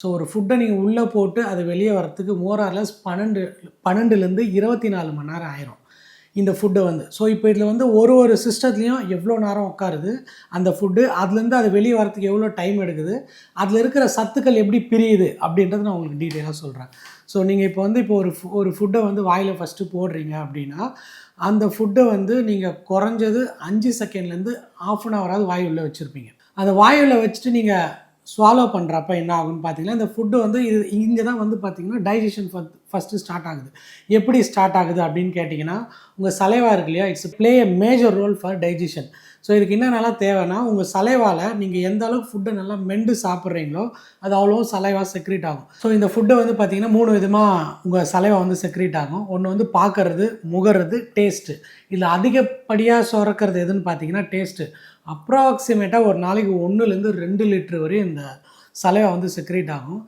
So ஒரு ஃபுட்டை நீங்கள் உள்ளே போட்டு அது வெளியே வரத்துக்கு மோர் ஆர் லெஸ் 12லேருந்து 24 மணி நேரம் ஆயிரும் இந்த ஃபுட்டை வந்து. ஸோ இப்போ இதில் வந்து ஒரு சிஸ்டத்துலேயும் எவ்வளோ நேரம் உட்காருது அந்த ஃபுட்டு, அதுலேருந்து அது வெளியே வரத்துக்கு எவ்வளோ டைம் எடுக்குது, அதில் இருக்கிற சத்துக்கள் எப்படி பிரியுது அப்படின்றத நான் உங்களுக்கு டீட்டெயிலாக சொல்கிறேன். ஸோ நீங்கள் இப்போ வந்து ஒரு ஃபுட்டை வந்து வாயில் ஃபஸ்ட்டு போடுறீங்க அப்படின்னா, அந்த ஃபுட்டை வந்து நீங்கள் குறைஞ்சது 5 செகண்ட்லேருந்து 1/2 ஹவராவது வாய் உள்ள வச்சுருப்பீங்க. அந்த வாய் உள்ள வச்சுட்டு நீங்கள் ஸ்வாலோ பண்ணுறப்ப என்ன ஆகும்னு பார்த்தீங்கன்னா, இந்த ஃபுட்டு வந்து இங்கே தான் வந்து பார்த்தீங்கன்னா டைஜஷன் ஃபஸ்ட்டு ஸ்டார்ட் ஆகுது. எப்படி ஸ்டார்ட் ஆகுது அப்படின்னு கேட்டிங்கன்னா, உங்கள் சலைவா இருக்கு இல்லையா, it's play a major role for digestion. So இதுக்கு என்னென்னலாம் தேவைன்னா, உங்கள் சலைவால் நீங்கள் எந்த அளவுக்கு ஃபுட்டை நல்லா மெண்டு சாப்பிட்றீங்களோ அது அவ்வளோ சலைவா செக்ரீட் ஆகும். ஸோ இந்த ஃபுட்டை வந்து பார்த்தீங்கன்னா 3 விதமாக உங்கள் சலைவா வந்து செக்ரீட் ஆகும். ஒன்று வந்து பார்க்கறது, முகர்றது, டேஸ்ட்டு. இதில் அதிகப்படியாக சுரக்கிறது எதுன்னு பார்த்தீங்கன்னா டேஸ்ட்டு. அப்ராக்சிமேட்டாக ஒரு நாளைக்கு 1லேருந்து 2 லிட்டர் வரையும் இந்த சலைவா வந்து செக்ரீட் ஆகும்.